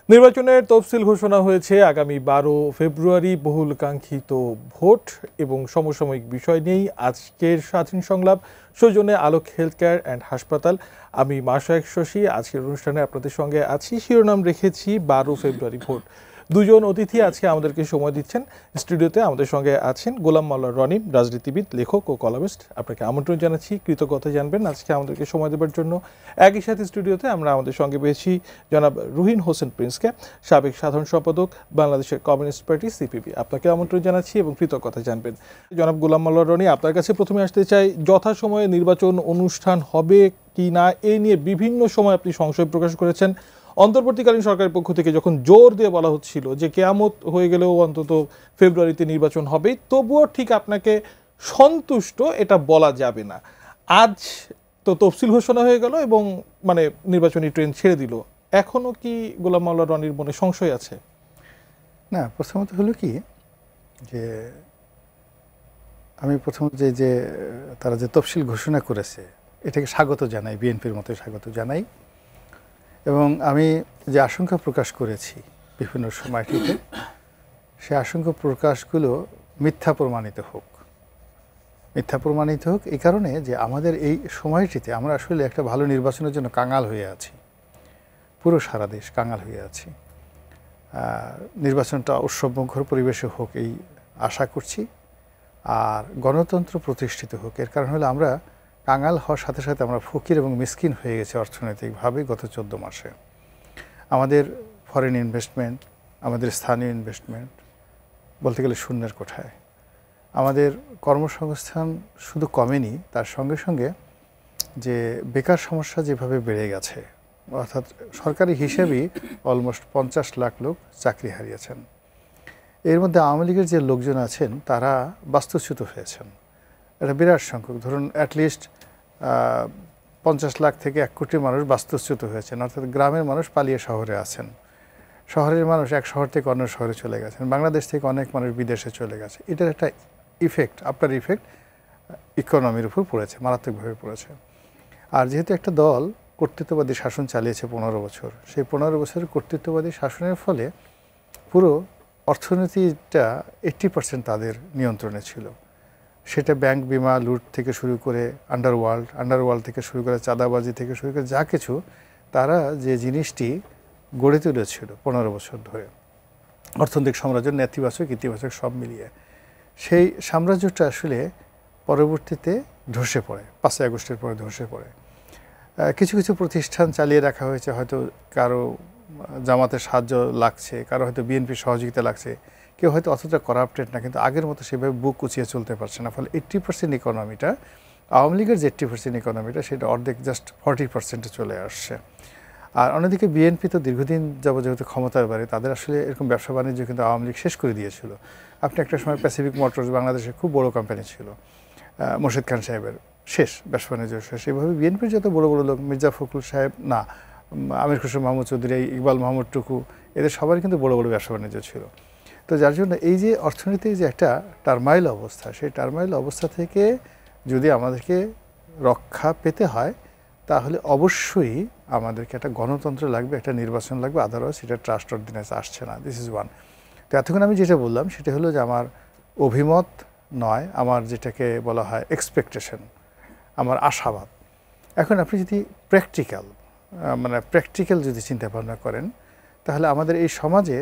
নির্বাচনের তফসিল ঘোষণা হয়েছে। আগামী 12 ফেব্রুয়ারি বহুল কাঙ্ক্ষিত ভোট এবং সমসাময়িক বিষয় নিয়েই আজকের স্বাধীন সংলাপ সৌজন্যে আলোক হেলথ কেয়ার অ্যান্ড হাসপাতাল। আমি মাশরাফি শশী আজকের অনুষ্ঠানে আপনাদের সঙ্গে আছি। শিরোনাম রেখেছি 12 ফেব্রুয়ারি ভোট। দুজন অতিথি আজকে আমাদেরকে সময় দিচ্ছেন। স্টুডিওতে আমাদের সঙ্গে আছেন গোলাম মাওলা রনি, রাজনীতিবিদ, লেখক ও কলামিস্ট। আপনাকে আমন্ত্রণ জানাচ্ছি, কৃতজ্ঞতা জানবেন আজকে আমাদেরকে সময় দেওয়ার জন্য। একই সাথে স্টুডিওতে আমরা আমাদের সঙ্গে পেয়েছি জনাব রুহিন হোসেন প্রিন্সকে, সাবেক সাধারণ সম্পাদক, বাংলাদেশের কমিউনিস্ট পার্টি সিপিবি। আপনাকে আমন্ত্রণ জানাচ্ছি এবং কৃতজ্ঞতা জানবেন। জনাব গোলাম মাওলা রনি, আপনার কাছে প্রথমে আসতে চাই, যথাসময়ে নির্বাচন অনুষ্ঠান হবে কি না এই নিয়ে বিভিন্ন সময় আপনি সংশয় প্রকাশ করেছেন। অন্তর্বর্তীকালীন সরকারের পক্ষ থেকে যখন জোর দিয়ে বলা হচ্ছিল যে কেয়ামত হয়ে গেলেও অন্তত ফেব্রুয়ারিতে নির্বাচন হবে, তবুও ঠিক আপনাকে সন্তুষ্ট এটা বলা যাবে না। আজ তো তফসিল ঘোষণা হয়ে গেল এবং নির্বাচনী ট্রেন ছেড়ে দিল, এখনো কি গোলাম মাওলা রনির মনে সংশয় আছে? না, প্রথমত হলো কি যে আমি প্রথমত যে তারা যে তফসিল ঘোষণা করেছে এটাকে স্বাগত জানাই, বিএনপির মতো স্বাগত জানাই। এবং আমি যে আশঙ্কা প্রকাশ করেছি বিভিন্ন সময়টিতে, সে আশঙ্কা প্রকাশগুলো মিথ্যা প্রমাণিত হোক। মিথ্যা প্রমাণিত হোক এই কারণে যে আমাদের এই সময়টিতে আমরা আসলে একটা ভালো নির্বাচনের জন্য কাঙাল হয়ে আছি, পুরো সারা দেশ কাঙাল হয়ে আছি। নির্বাচনটা উৎসবমুখর পরিবেশে হোক এই আশা করছি, আর গণতন্ত্র প্রতিষ্ঠিত হোক। এর কারণ হলো আমরা কাঙাল হওয়ার সাথে সাথে আমরা ফকির এবং মিসকিন হয়ে গেছি অর্থনৈতিকভাবে গত 14 মাসে। আমাদের ফরেন ইনভেস্টমেন্ট, আমাদের স্থানীয় ইনভেস্টমেন্ট বলতে গেলে শূন্যের কোঠায়। আমাদের কর্মসংস্থান শুধু কমেনি, তার সঙ্গে সঙ্গে যে বেকার সমস্যা যেভাবে বেড়ে গেছে, অর্থাৎ সরকারি হিসেবেই অলমোস্ট 50 লাখ লোক চাকরি হারিয়েছেন। এর মধ্যে আওয়ামী লীগের যে লোকজন আছেন তারা বাস্তুচ্যুত হয়েছেন, এটা বিরাট সংখ্যক। ধরুন অ্যাটলিস্ট 50 লাখ থেকে 1 কোটি মানুষ বাস্তুচ্যুত হয়েছেন, অর্থাৎ গ্রামের মানুষ পালিয়ে শহরে আছেন, শহরের মানুষ এক শহর থেকে অন্য শহরে চলে গেছেন, বাংলাদেশ থেকে অনেক মানুষ বিদেশে চলে গেছে। এটার একটা ইফেক্ট, আফটার ইফেক্ট ইকোনমির উপর পড়েছে, মারাত্মকভাবে পড়েছে। আর যেহেতু একটা দল কর্তৃত্ববাদী শাসন চালিয়েছে 15 বছর, সেই 15 বছরের কর্তৃত্ববাদী শাসনের ফলে পুরো অর্থনীতিটা 80% তাদের নিয়ন্ত্রণে ছিল। সেটা ব্যাংক, বিমা, লুট থেকে শুরু করে আন্ডারওয়ার্ল্ড থেকে শুরু করে চাঁদাবাজি থেকে শুরু করে যা কিছু, তারা যে জিনিসটি গড়ে তুলেছিল 15 বছর ধরে, অর্থনৈতিক সাম্রাজ্য, নেতিবাচক ইতিবাচক সব মিলিয়ে, সেই সাম্রাজ্যটা আসলে পরবর্তীতে ধসে পড়ে, 5ই আগস্টের পরে ধসে পড়ে। কিছু কিছু প্রতিষ্ঠান চালিয়ে রাখা হয়েছে, হয়তো কারো জামাতের সাহায্য লাগছে, কারো হয়তো বিএনপির সহযোগিতা লাগছে, কেউ হয়তো অতটা করাপ্টেড না, কিন্তু আগের মতো সেভাবে বুক কুচিয়ে চলতে পারছে না। ফলে 80% ইকোনমিটা, আওয়ামী লীগের যে 80% ইকোনমিটা, সেটা অর্ধেক জাস্ট 40%-এ চলে আসছে। আর অন্যদিকে বিএনপি তো দীর্ঘদিন যেহেতু ক্ষমতার বাড়ি, তাদের আসলে এরকম ব্যবসা বাণিজ্য কিন্তু আওয়ামী লীগ শেষ করে দিয়েছিল। আপনি একটা সময় প্যাসিফিক মোটরস বাংলাদেশে খুব বড় কোম্পানি ছিল, মোর্শেদ খান সাহেবের, শেষ, ব্যবসা বাণিজ্য শেষ। এইভাবে বিএনপির যত বড় বড় লোক, মির্জা ফখরুল সাহেব, না আমির খসরু মাহমুদ চৌধুরী, ইকবাল মাহমুদ টুকু, এদের সবারই কিন্তু বড় বড় ব্যবসা বাণিজ্য ছিল। তো যার জন্য এই যে অর্থনীতির যে একটা টার্মাইল অবস্থা, সেই টার্মাইল অবস্থা থেকে যদি আমাদেরকে রক্ষা পেতে হয়, তাহলে অবশ্যই আমাদেরকে একটা গণতন্ত্র লাগবে, একটা নির্বাচন লাগবে, আদারওয়াইজ সেটা ট্রাস্ট অর্ডিন্যান্স আসছে না। This is one. তো এতক্ষণ আমি যেটা বললাম সেটা হলো যে আমার অভিমত নয়, আমার যেটাকে বলা হয় এক্সপেকটেশন, আমার আশাবাদ। এখন আপনি যদি প্র্যাকটিক্যাল যদি চিন্তা ভাবনা করেন, তাহলে আমাদের এই সমাজে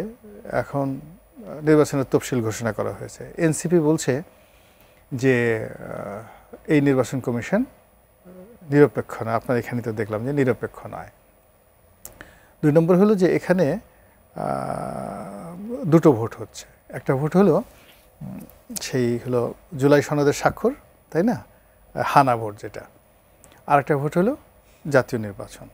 এখন নির্বাচনের তফসিল ঘোষণা করা হয়েছে। এনসিপি বলছে যে এই নির্বাচন কমিশন নিরপেক্ষ না। আপনার এখানে তো দেখলাম যে নিরপেক্ষ নয়। 2 নম্বর হলো যে এখানে 2টো ভোট হচ্ছে। একটা ভোট হলো সেই হলো জুলাই সনদের স্বাক্ষর, তাই না, হানা ভোট যেটা। আর একটা ভোট হলো জাতীয় নির্বাচন।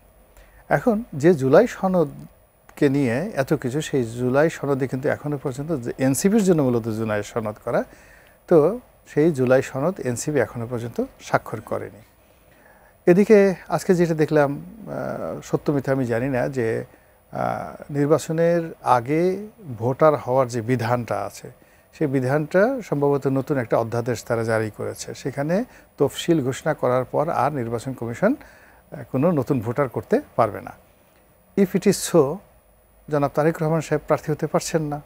এখন যে জুলাই সনদকে নিয়ে এত কিছু, সেই জুলাই সনদে কিন্তু এখনও পর্যন্ত এনসিপির জন্য মূলত জুলাই সনদ করা, তো সেই জুলাই সনদ এনসিপি এখনও পর্যন্ত স্বাক্ষর করেনি। এদিকে আজকে যেটা দেখলাম, সত্য মিথ্যা আমি জানি না, যে নির্বাচনের আগে ভোটার হওয়ার যে বিধানটা আছে, সেই বিধানটা সম্ভবত নতুন একটা অধ্যাদেশ তারা জারি করেছে। সেখানে তফসিল ঘোষণা করার পর আর নির্বাচন কমিশন কোনো নতুন ভোটার করতে পারবে না। ইফ ইট ইজ সো, জনাব তারেক রহমান সাহেব প্রার্থী হতে পারছেন না,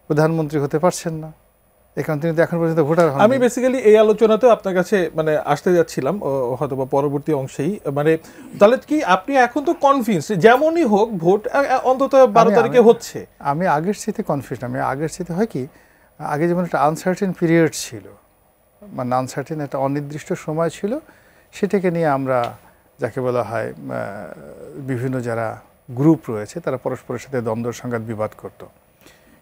প্রধানমন্ত্রী হতে পারছেন না, এই কারণে তিনি তো এখন পর্যন্ত ভোটার হন। আমি বেসিক্যালি এই আলোচনাতেও আপনার কাছে মানে আসতে যাচ্ছিলাম হয়তো বা পরবর্তী অংশেই, মানে তাহলে কি আপনি এখন তো কনফিডেন্স যেমনই হোক ভোট অন্তত 12 তারিখে হচ্ছে? আমি আগের চাইতে কনফিউজ, আমি আগের চাইতে হয় কি, আগে যেমন একটা আনসার্টেন পিরিয়ড ছিল, মানে আনসার্টেন একটা অনির্দিষ্ট সময় ছিল, সেটাকে নিয়ে আমরা যাকে বলা হয় বিভিন্ন যারা গ্রুপ রয়েছে তারা পরস্পরের সাথে দ্বন্দ্ব সংঘাত বিবাদ করত।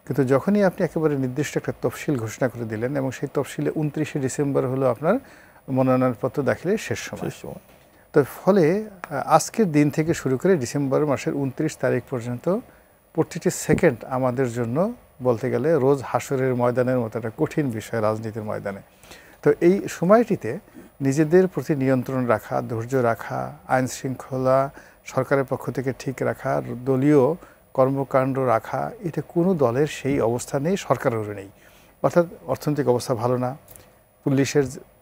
কিন্তু যখনই আপনি একেবারে নির্দিষ্ট একটা তফসিল ঘোষণা করে দিলেন এবং সেই তফসিলে 29শে ডিসেম্বর হলো আপনার মনোনয়নপত্র দাখিলের শেষ সময়, তো ফলে আজকের দিন থেকে শুরু করে ডিসেম্বর মাসের 29 তারিখ পর্যন্ত প্রতিটি সেকেন্ড আমাদের জন্য বলতে গেলে রোজ হাসরের ময়দানের মতো একটা কঠিন বিষয় রাজনীতির ময়দানে। তো এই সময়টিতে নিজেদের প্রতি নিয়ন্ত্রণ রাখা, ধৈর্য রাখা, আইন শৃঙ্খলা সরকারের পক্ষ থেকে ঠিক রাখা, দলীয় কর্মকাণ্ড রাখা, এটা কোনো দলের সেই অবস্থা নেই, সরকারেরও নেই। অর্থাৎ অর্থনৈতিক অবস্থা ভালো না,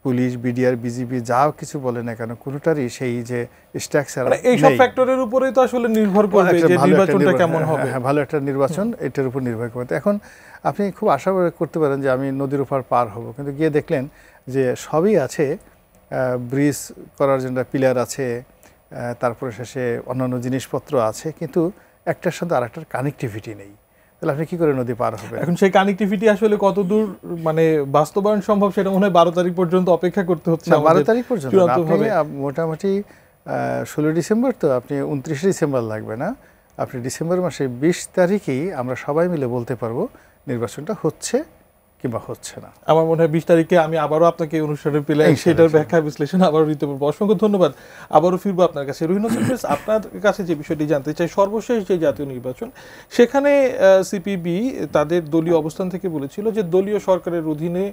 পুলিশ, বিডিআর, বিজিবি যা কিছু বলে না কেন কোনোটারই সেই যে স্ট্রাকচার, এই সব ফ্যাক্টরের উপরেই তো আসলে নির্ভর করবে যে নির্বাচনটা কেমন হবে। ভালো একটা নির্বাচন এটার উপর নির্ভর করবে। এখন আপনি খুব আশা করতে পারেন যে আমি নদীর উপর পার হব, কিন্তু গিয়ে দেখলেন যে সবই আছে, ব্রিজ করার জন্য পিলার আছে, তারপরে শেষে অন্যান্য জিনিসপত্র আছে, কিন্তু একটার সাথে আরেকটার কানেক্টিভিটি নেই। তাহলে আপনি কি করে নদী পার হবে? এখন সেই কানেক্টিভিটি আসলে কতদূর মানে বাস্তবায়ন সম্ভব সেটা মনে হয় 12 তারিখ পর্যন্ত অপেক্ষা করতে হচ্ছে। 12 তারিখ পর্যন্ত মোটামুটি 16 ডিসেম্বর, তো আপনি 29 ডিসেম্বর লাগবে না, আপনি ডিসেম্বর মাসে 20 তারিখেই আমরা সবাই মিলে বলতে পারবো নির্বাচনটা হচ্ছে কিংবা হচ্ছে না। আমার মনে হয় 20 তারিখে আমি আবারও আপনাকে অনুষ্ঠানে পেলে সেটার ব্যাখ্যা বিশ্লেষণ আবারও নিতে পারবো। অসংখ্য ধন্যবাদ। আবারও ফিরবো আপনার কাছে। রহিন হোসেন, আপনার কাছে যে বিষয়টি জানতে চাই, সর্বশেষ যে জাতীয় নির্বাচন, সেখানে সিপিবি তাদের দলীয় অবস্থান থেকে বলেছিল যে দলীয় সরকারের অধীনে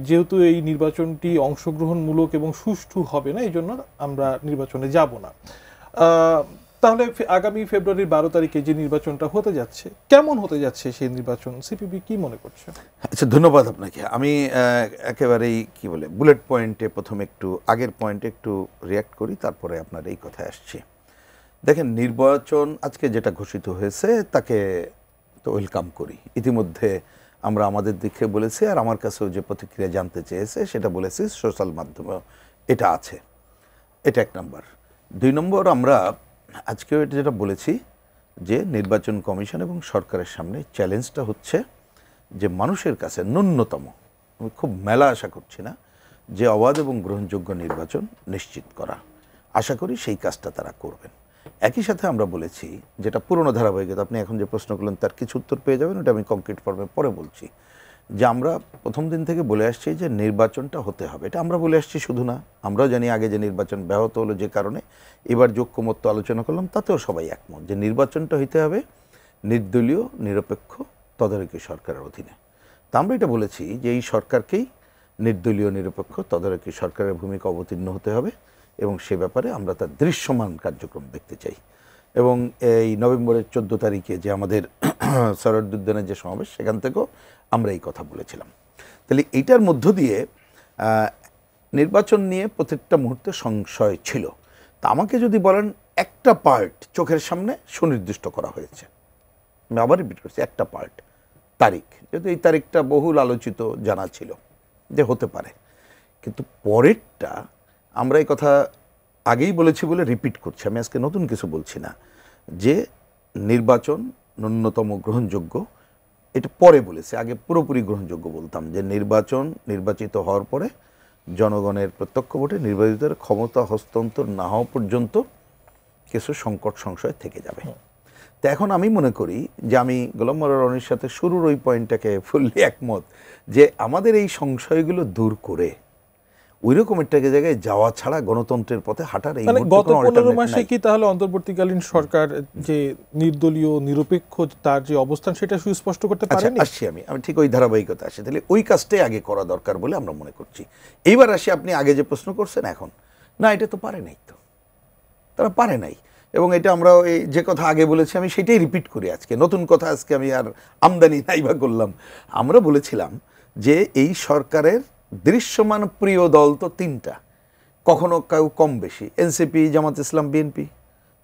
যেহেতু এই নির্বাচনটি অংশগ্রহণমূলক এবং সুষ্ঠু হবে না, এই জন্য আমরা নির্বাচনে যাব না। তাহলে আগামী ফেব্রুয়ারির 12 তারিখে যে নির্বাচনটা হতে যাচ্ছে, কেমন হতে যাচ্ছে সেই নির্বাচন, সিপিবি কি মনে করছে? আচ্ছা, ধন্যবাদ আপনাকে। আমি একেবারেই কি বলে বুলেট পয়েন্টে প্রথমে একটু আগের পয়েন্টে একটু রিয়াক্ট করি, তারপরে আপনার এই কথায় আসছি। দেখেন, নির্বাচন আজকে যেটা ঘোষিত হয়েছে তাকে তো ওয়েলকাম করি। ইতিমধ্যে আমরা আমাদের দিকে বলেছি, আর আমার কাছেও যে প্রতিক্রিয়া জানতে চেয়েছে সেটা বলেছি সোশ্যাল মাধ্যমে এটা আছে। এটা 1 নম্বর। 2 নম্বর, আমরা আজকেও এটা যেটা বলেছি যে নির্বাচন কমিশন এবং সরকারের সামনে চ্যালেঞ্জটা হচ্ছে যে মানুষের কাছে ন্যূনতম, আমি খুব মেলা আশা করছি না, যে অবাধ এবং গ্রহণযোগ্য নির্বাচন নিশ্চিত করা। আশা করি সেই কাজটা তারা করবেন। একই সাথে আমরা বলেছি, যেটা পুরনো ধারাবাহিকতা, আপনি এখন যে প্রশ্ন করলেন তার কিছু উত্তর পেয়ে যাবেন, ওটা আমি কংক্রিট ফর্মে পরে বলছি, যে আমরা প্রথম দিন থেকে বলে আসছি যে নির্বাচনটা হতে হবে। এটা আমরা বলে আসছি শুধু না, আমরাও জানি আগে যে নির্বাচন ব্যাহত হলো যে কারণে, এবার ঐক্যমত্য আলোচনা করলাম তাতেও সবাই একমত যে নির্বাচনটা হইতে হবে নির্দলীয়, নিরপেক্ষ, তদারকি সরকারের অধীনে। তা আমরা এটা বলেছি যে এই সরকারকেই নির্দলীয়, নিরপেক্ষ, তদারকি সরকারের ভূমিকা অবতীর্ণ হতে হবে এবং সে ব্যাপারে আমরা তার দৃশ্যমান কার্যক্রম দেখতে চাই। এবং এই নভেম্বরের 14 তারিখে যে আমাদের সরোয়ার্দী উদ্যানের যে সমাবেশ, সেখান থেকেও আমরা এই কথা বলেছিলাম। তাহলে এইটার মধ্য দিয়ে নির্বাচন নিয়ে প্রত্যেকটা মুহূর্তে সংশয় ছিল। তা আমাকে যদি বলেন, একটা পার্ট চোখের সামনে সুনির্দিষ্ট করা হয়েছে, আমি আবার রিপিট করছি, একটা পার্ট তারিখ, যেহেতু এই তারিখটা বহুল আলোচিত জানা ছিল যে হতে পারে, কিন্তু পরেরটা আমরা এই কথা আগেই বলেছি বলে রিপিট করছি, আমি আজকে নতুন কিছু বলছি না, যে নির্বাচন ন্যূনতম গ্রহণযোগ্য, এটা পরে বলেছে। আগে পুরোপুরি গ্রহণযোগ্য বলতাম, যে নির্বাচিত হওয়ার পরে জনগণের প্রত্যক্ষ ভোটে নির্বাচিতের ক্ষমতা হস্তান্তর না হওয়া পর্যন্ত কিছু সংকট সংশয় থেকে যাবে। তো এখন আমি মনে করি যে আমি গোলাম মোল্লা রনির সাথে শুরুর ওই পয়েন্টটাকে ফুললি একমত, যে আমাদের এই সংশয়গুলো দূর করে ওইরকম একটা জায়গায় যাওয়া ছাড়া গণতন্ত্রের পথে হাঁটার এই গত 15 মাসে কি তাহলে অন্তর্বর্তীকালীন সরকার যে নির্দলীয়, নিরপেক্ষ তার যে অবস্থান সেটা সুস্পষ্ট করতে পারেনি? আসছি আমি ঠিক ওই ধারাবাহিকতা আসি। তাহলে ওই কাজটাই আগে করা দরকার বলে আমরা মনে করছি। এইবার আসি, আপনি আগে যে প্রশ্ন করছেন, এখন না, এটা তো পারে নাই, তো তারা পারে নাই। এবং এটা আমরা এই যে কথা আগে বলেছি আমি সেটাই রিপিট করি আজকে, নতুন কথা আজকে আমি আর আমদানি নাই বা করলাম। আমরা বলেছিলাম যে এই সরকারের দৃশ্যমান প্রিয় দল তো 3টা, কখনো কেউ কম বেশি, এনসিপি, জামাত ইসলাম, বিএনপি।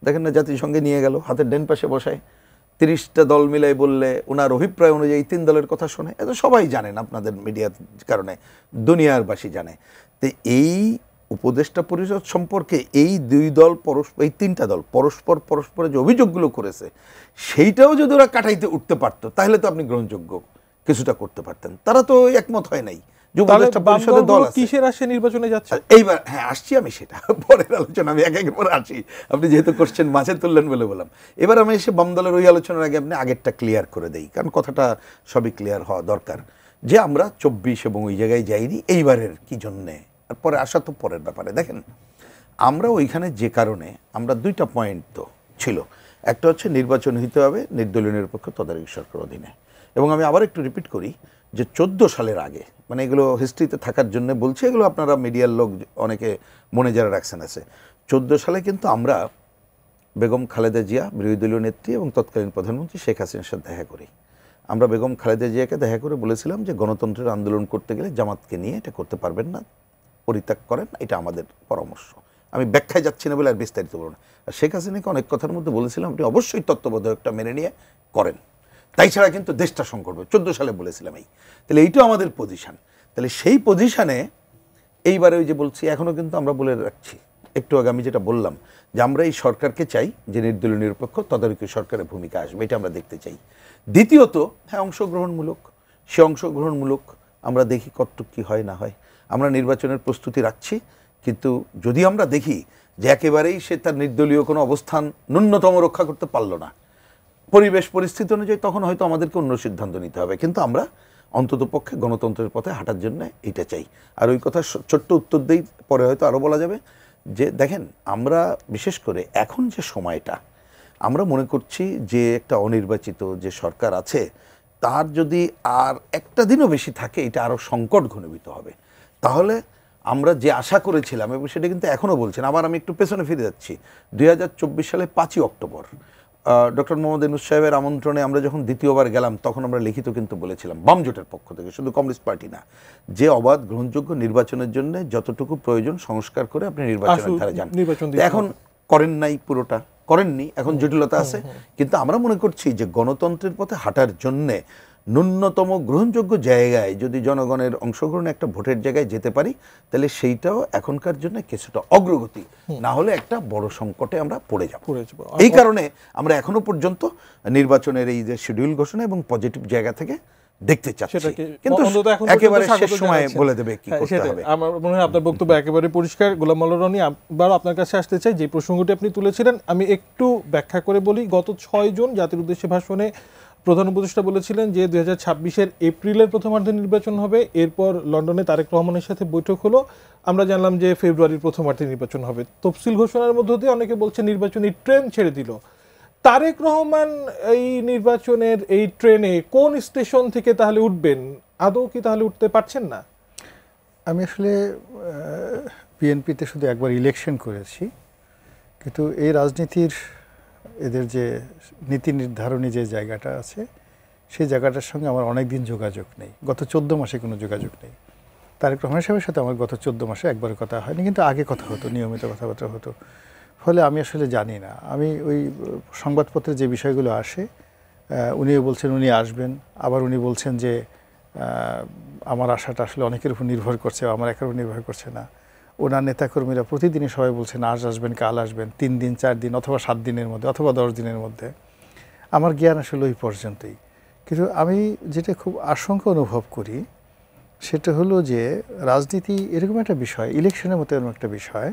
দেখেন না, জাতিসংঘে নিয়ে গেল, হাতের ডান পাশে বসায়, 30টা দল মিলাই বললে ওনার অভিপ্রায় অনুযায়ী 3 দলের কথা শোনে, এত সবাই জানেন, আপনাদের মিডিয়ার কারণে দুনিয়ারবাসী জানে। তো এই উপদেষ্টা পরিষদ সম্পর্কে এই 2 দল এই 3টা দল পরস্পরে যে অভিযোগগুলো করেছে সেইটাও যদি ওরা কাটাইতে উঠতে পারতো তাহলে তো আপনি গ্রহণযোগ্য কিছুটা করতে পারতেন। তারা তো একমত হয় নাই। উপদেষ্টা পরিষদের দল আছে, কিসের আসে নির্বাচনে যাচ্ছে এইবার হ্যাঁ আসছি আমি, সেটা পরের আলোচনা, আমি এক করে আসি। আপনি যেহেতু কোশ্চেন মাঝে তুললেন বলে বললাম, এবার আমি এসে বাম দলের ওই আলোচনার আগে আপনি আগেরটা ক্লিয়ার করে দেই, কারণ কথাটা সবই ক্লিয়ার হওয়া দরকার যে আমরা 24 এবং ওই জায়গায় যাইনি এইবারের কি জন্যে, আর পরে আসা তো পরের ব্যাপারে। দেখেন আমরা ওইখানে যে কারণে আমরা 2টা পয়েন্ট তো ছিল, একটা হচ্ছে নির্বাচন হইতে হবে নির্দলীয় নিরপেক্ষ তদারকি সরকার অধীনে, এবং আমি আবার একটু রিপিট করি যে 14 সালের আগে, মানে এগুলো হিস্ট্রিতে থাকার জন্য বলছি, এগুলো আপনারা মিডিয়ার লোক অনেকে মনে যারা রাখছেন আছে। 14 সালে কিন্তু আমরা বেগম খালেদা জিয়া, বিরোধী দলীয় নেত্রী এবং তৎকালীন প্রধানমন্ত্রী শেখ হাসিনার সাথে দেখা করি। আমরা বেগম খালেদা জিয়াকে দেখা করে বলেছিলাম যে গণতন্ত্রের আন্দোলন করতে গেলে জামাতকে নিয়ে এটা করতে পারবেন না, পরিত্যাগ করেন, এটা আমাদের পরামর্শ। আমি ব্যাখ্যায় যাচ্ছি না বলে আর বিস্তারিত বলব না। আর শেখ হাসিনাকে অনেক কথার মধ্যে বলেছিলাম আপনি অবশ্যই তত্ত্বাবধায়কটা মেনে নিয়ে করেন, তাই ছাড়া কিন্তু দেশটা সংকট হবে। 14 সালে বলেছিলাম এই, তাহলে এইটাও আমাদের পজিশন। তাহলে সেই পজিশনে এইবারে ওই যে বলছি এখনও কিন্তু আমরা বলে রাখছি, একটু আগে আমি যেটা বললাম যে আমরা এই সরকারকে চাই যে নির্দলীয় নিরপেক্ষ তদারকি সরকারের ভূমিকা আসবে, এটা আমরা দেখতে চাই। দ্বিতীয়ত হ্যাঁ অংশগ্রহণমূলক, সে অংশগ্রহণমূলক আমরা দেখি কতটুকু কী হয় না হয়। আমরা নির্বাচনের প্রস্তুতি রাখছি, কিন্তু যদি আমরা দেখি যে একেবারেই সে তার নির্দলীয় কোনো অবস্থান ন্যূনতম রক্ষা করতে পারলো না, পরিবেশ পরিস্থিতি অনুযায়ী, তখন হয়তো আমাদেরকে অন্য সিদ্ধান্ত নিতে হবে। কিন্তু আমরা অন্ততপক্ষে গণতন্ত্রের পথে হাঁটার জন্য এটা চাই। আর ওই কথা ছোট্ট উত্তর দেই, পরে হয়তো আরও বলা যাবে যে দেখেন আমরা বিশেষ করে এখন যে সময়টা আমরা মনে করছি যে একটা অনির্বাচিত যে সরকার আছে তার যদি আর একটা দিনও বেশি থাকে এটা আরও সংকট ঘনীভূত হবে। তাহলে আমরা যে আশা করেছিলাম এবং সেটা কিন্তু এখনও বলছেন, আবার আমি একটু পেছনে ফিরে যাচ্ছি, 2024 সালে 5ই অক্টোবর ডক্টর মোহাম্মদ ইউনূস সাহেবের আমন্ত্রণে আমরা যখন দ্বিতীয়বার গেলাম তখন আমরা লিখিত কিন্তু বলেছিলাম বাম জোটের পক্ষ থেকে, শুধু কমিউনিস্ট পার্টি না, যে অবাধ গ্রহণযোগ্য নির্বাচনের জন্য যতটুকু প্রয়োজন সংস্কার করে আপনি নির্বাচনের ধারে যান। এখন করেন নাই, পুরোটা করেননি, এখন জটিলতা আছে। কিন্তু আমরা মনে করছি যে গণতন্ত্রের পথে হাঁটার জন্যে ন্যূনতম গ্রহণযোগ্য জায়গায় যদি জনগণের অংশগ্রহণে একটা ভোটের জায়গায় যেতে পারি তাহলে সেইটাও এখনকার জন্য কিছুটা অগ্রগতি, না হলে একটা বড় সংকটে আমরা পড়ে যাব। এই কারণে আমরা এখনো পর্যন্ত নির্বাচনের এই যে শিডিউল ঘোষণা এবং পজিটিভ জায়গা থেকে দেখতে চাচ্ছি, কিন্তু একেবারে শেষ সময়ে বলে দেবে কি করতে হবে। আমার মনে হয় আপনার বক্তব্য একেবারে পরিষ্কার। গোলাম মোল্লা রনি, আবার আপনার কাছে আসতে চাই, যে প্রসঙ্গটি আপনি তুলেছিলেন আমি একটু ব্যাখ্যা করে বলি। গত 6 জুন জাতির উদ্দেশ্যে ভাষণে প্রধান উপদেষ্টা বলেছিলেন যে 2026-এর এপ্রিলের প্রথমার্ধে নির্বাচন হবে। এরপর লন্ডনে তারেক রহমানের সাথে বৈঠক হলো, আমরা জানলাম যে ফেব্রুয়ারির প্রথমার্ধে নির্বাচন হবে। তফসিল ঘোষণার মধ্য দিয়ে অনেকে বলছে নির্বাচনী ট্রেন ছেড়ে দিল। তারেক রহমান এই নির্বাচনের এই ট্রেনে কোন স্টেশন থেকে তাহলে উঠবেন? আদৌ কি তাহলে উঠতে পারছেন না? আমি আসলে বিএনপিতে শুধু একবার ইলেকশন করেছি, কিন্তু এই রাজনীতির এদের যে নীতি নির্ধারণী যে জায়গাটা আছে সেই জায়গাটার সঙ্গে আমার অনেক দিন যোগাযোগ নেই। গত 14 মাসে কোনো যোগাযোগ নেই। তারেক রহমান সাহেবের সাথে আমার গত 14 মাসে একবারও কথা হয়নি, কিন্তু আগে কথা হতো, নিয়মিত কথাবার্তা হতো। ফলে আমি আসলে জানি না। আমি ওই সংবাদপত্রে যে বিষয়গুলো আসে, উনিও বলছেন উনি আসবেন, আবার উনি বলছেন যে আমার আশাটা আসলে অনেকের উপর নির্ভর করছে, আমার একার উপর নির্ভর করছে না। ওনার নেতাকর্মীরা প্রতিদিনই সবাই বলছেন আজ আসবেন, কাল আসবেন, 3 দিন 4 দিন অথবা 7 দিনের মধ্যে অথবা 10 দিনের মধ্যে। আমার জ্ঞান আসলে ওই পর্যন্তই। কিন্তু আমি যেটা খুব আশঙ্কা অনুভব করি সেটা হলো যে রাজনীতি এরকম একটা বিষয়, ইলেকশনের মতো এরকম একটা বিষয়,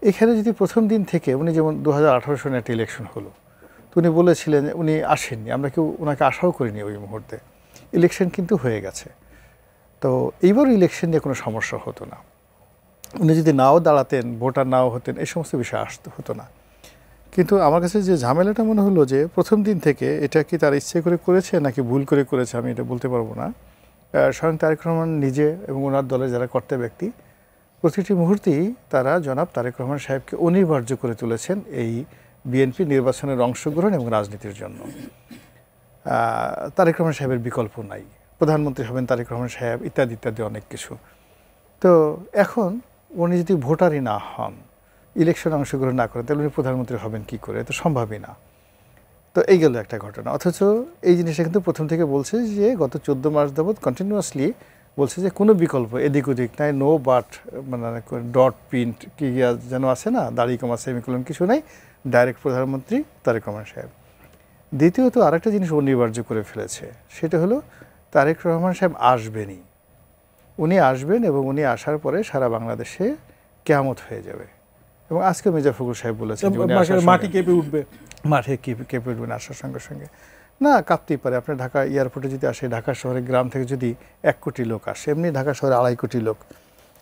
এখানে যদি প্রথম দিন থেকে উনি যেমন 2018 সনে একটা ইলেকশন হলো, তো উনি বলেছিলেন উনি আসেননি, আমরা কেউ ওনাকে আশাও করিনি ওই মুহূর্তে। ইলেকশন কিন্তু হয়ে গেছে, তো এইবার ইলেকশন নিয়ে কোনো সমস্যা হতো না। উনি যদি নাও দাঁড়াতেন, ভোটার নাও হতেন, এই সমস্ত বিষয় হতো না। কিন্তু আমার কাছে যে ঝামেলাটা মনে হলো যে প্রথম দিন থেকে এটা কি তার ইচ্ছে করে করেছে নাকি ভুল করে করেছে আমি এটা বলতে পারবো না। স্বয়ং তারেক রহমান নিজে এবং ওনার দলের যারা কর্তা ব্যক্তি প্রতিটি মুহূর্তেই তারা জনাব তারেক রহমান সাহেবকে অনিবার্য করে তুলেছেন এই বিএনপি নির্বাচনের অংশগ্রহণ এবং রাজনীতির জন্য। তারেক রহমান সাহেবের বিকল্প নাই, প্রধানমন্ত্রী হবেন তারেক রহমান সাহেব, ইত্যাদি ইত্যাদি অনেক কিছু। তো এখন উনি যদি ভোটারই না হন, ইলেকশনে অংশগ্রহণ না করেন, তাহলে উনি প্রধানমন্ত্রী হবেন কি করে? এটা সম্ভবই না। তো এই গেল একটা ঘটনা। অথচ এই জিনিসটা কিন্তু প্রথম থেকে বলছে যে গত 14 মাস যাবৎ কন্টিনিউয়াসলি বলছে যে কোনো বিকল্প এদিক ওদিক নাই, নো বাট, মানে ডট প্রিন্ট কি যেন আছে না, দাড়ি কমা সেমিকোলন কিছু নাই, ডাইরেক্ট প্রধানমন্ত্রী তারেক রহমান সাহেব। দ্বিতীয়ত আরেকটা জিনিস অনিবার্য করে ফেলেছে, সেটা হলো তারেক রহমান সাহেব আসবেনই। উনি আসবেন এবং উনি আসার পরে সারা বাংলাদেশে কিয়ামত হয়ে যাবে। এবং আজকে মির্জা ফখরুল সাহেব বলেছেন মাটি কেঁপে উঠবে, মাঠে কেঁপে উঠবেন আসার সঙ্গে সঙ্গে। না, কাঁপতেই পারে। আপনার ঢাকা এয়ারপোর্টে যদি আসে, ঢাকা শহরে গ্রাম থেকে যদি 1 কোটি লোক আসে, এমনি ঢাকা শহরে 2.5 কোটি লোক,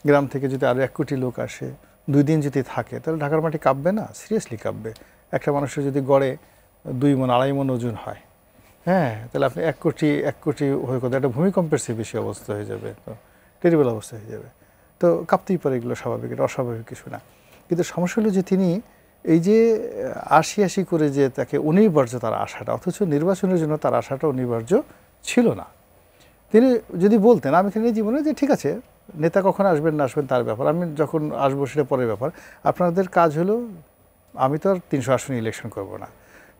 গ্রাম থেকে যদি আরও 1 কোটি লোক আসে, 2 দিন যদি থাকে, তাহলে ঢাকার মাটি কাঁপবে না? সিরিয়াসলি কাঁপবে। একটা মানুষের যদি গড়ে 2 মণ 2.5 মণ ওজন হয়, হ্যাঁ, তাহলে আপনি 1 কোটি হয়ে কথা, একটা ভূমিকম্পের চেয়ে বেশি অবস্থা হয়ে যাবে, তো টেরিবল অবস্থা হয়ে যাবে। তো কাঁপতেই পারে, এগুলো স্বাভাবিক, এটা অস্বাভাবিক কিছু না। কিন্তু সমস্যা হলো যে তিনি এই যে আশি করে যে তাকে অনিবার্য তার আশাটা, অথচ নির্বাচনের জন্য তার আশাটা অনিবার্য ছিল না। তিনি যদি বলতেন আমি এখানে জীবনে যে ঠিক আছে, নেতা কখন আসবেন না আসবেন তার ব্যাপার, আমি যখন আসবো সেটা পরের ব্যাপার, আপনাদের কাজ হলো, আমি তো আর 300 আসনে ইলেকশন করব না,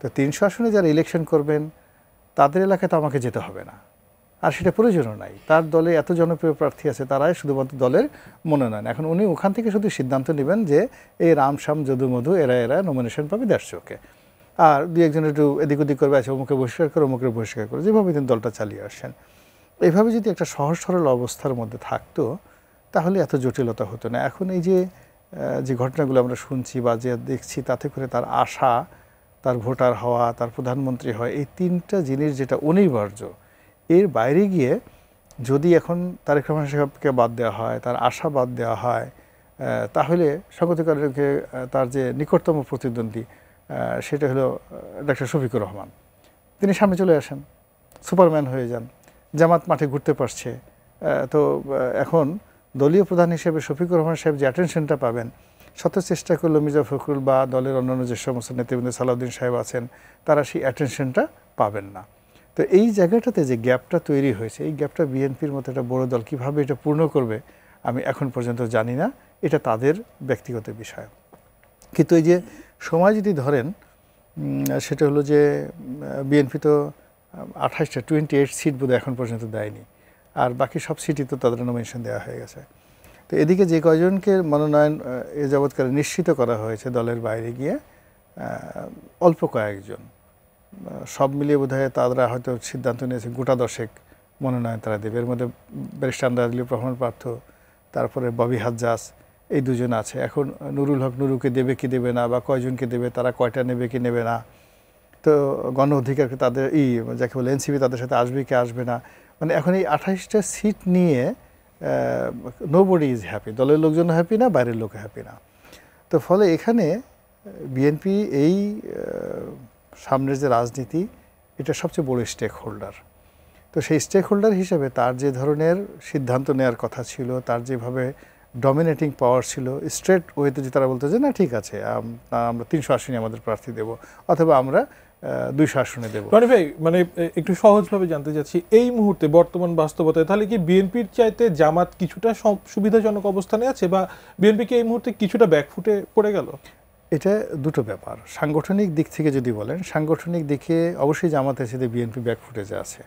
তো 300 আসনে যারা ইলেকশন করবেন তাদের এলাকায় তো আমাকে যেতে হবে না, আর সেটা প্রয়োজনও নাই। তার দলে এত জনপ্রিয় প্রার্থী আছে, তারাই শুধুমাত্র দলের মনোনয়ন। এখন উনি ওখান থেকে শুধু সিদ্ধান্ত নেবেন যে এই রামশ্যাম যদু মধু এরা নমিনেশন পাবে, দ্যাটস ওকে। আর 2-1জন একটু এদিক ওদিক করবে, আছে অমুকে বহিষ্কার করে অমুকে বহিষ্কার করে, যেভাবে তিনি দলটা চালিয়ে আসছেন। এইভাবে যদি একটা সহজ সরল অবস্থার মধ্যে থাকতো তাহলে এত জটিলতা হতো না। এখন এই যে ঘটনাগুলো আমরা শুনছি বা যে দেখছি, তাতে করে তার আশা, তার ভোটার হওয়া, তার প্রধানমন্ত্রী হওয়া, এই 3টা জিনিস যেটা অনিবার্য, এর বাইরে গিয়ে যদি এখন তারেক রহমান সাহেবকে বাদ দেওয়া হয়, তার আশা বাদ দেওয়া হয়, তাহলে স্বাগতিকারকে তার যে নিকটতম প্রতিদ্বন্দ্বী সেটা হলো ডক্টর শফিকুর রহমান, তিনি সামনে চলে আসেন, সুপারম্যান হয়ে যান, জামাত মাঠে ঘুরতে পারছে। তো এখন দলীয় প্রধান হিসেবে শফিকুর রহমান সাহেব যে অ্যাটেনশনটা পাবেন, শত চেষ্টা করলো মির্জা ফখরুল বা দলের অন্যান্য যে সমস্ত নেতৃবৃন্দ, সালাউদ্দিন সাহেব আছেন, তারা সেই অ্যাটেনশনটা পাবেন না। তো এই জায়গাটাতে যে গ্যাপটা তৈরি হয়েছে, এই গ্যাপটা বিএনপির মতো একটা বড় দল কীভাবে এটা পূর্ণ করবে আমি এখন পর্যন্ত জানি না, এটা তাদের ব্যক্তিগত বিষয়। কিন্তু এই যে সময় যদি ধরেন, সেটা হলো যে বিএনপি তো 28 সিট বোধহয় এখন পর্যন্ত দেয়নি, আর বাকি সব সিটই তো তাদের নমিনেশন দেওয়া হয়ে গেছে। তো এদিকে যে কয়জনকে মনোনয়ন এ যাবৎকালে নিশ্চিত করা হয়েছে দলের বাইরে গিয়ে, অল্প কয়েকজন, সব মিলিয়ে বোধহয় তারা হয়তো সিদ্ধান্ত নিয়েছে গোটা 10 মনোনয়ন তারা দেবে। এর মধ্যে ব্যারিস্টার আন্দাজুল রহমান পার্থ, তারপরে ববি হাজ্জাজ, এই 2 জন আছে। এখন নুরুল হক নুরুকে দেবে কি দেবে না, বা কয়জনকে দেবে, তারা কয়টা নেবে কি নেবে না, তো গণ অধিকারকে তাদের যাকে বলে এনসিপি তাদের সাথে আসবে কি আসবে না, মানে এখন এই 28টা সিট নিয়ে নোবডি ইজ হ্যাপি, দলের লোকজন হ্যাপি না, বাইরের লোক হ্যাপি না। তো ফলে এখানে বিএনপি এই সামনের যে রাজনীতি, এটা সবচেয়ে বড় স্টেক হোল্ডার। তো সেই স্টেক হোল্ডার হিসেবে তার যে ধরনের সিদ্ধান্ত নেওয়ার কথা ছিল, তার যেভাবে ডমিনেটিং পাওয়ার ছিল, স্ট্রেট ওয়েতে যে তারা বলতো যে না ঠিক আছে, আমরা 300 আসনে আমাদের প্রার্থী দেব, অথবা আমরা 200 আসনে দেব। রনি ভাই, মানে একটু সহজভাবে জানতে চাচ্ছি, এই মুহূর্তে বর্তমান বাস্তবতায় তাহলে কি বিএনপির চাইতে জামাত কিছুটা সুবিধাজনক অবস্থানে আছে, বা বিএনপি কি এই মুহূর্তে কিছুটা ব্যাকফুটে পড়ে গেল? এটা দুটো ব্যাপার। সাংগঠনিক দিক থেকে যদি বলেন, সাংগঠনিক দিকে অবশ্যই জামাতের সাথে বিএনপি ব্যাকফুটেজে আছে,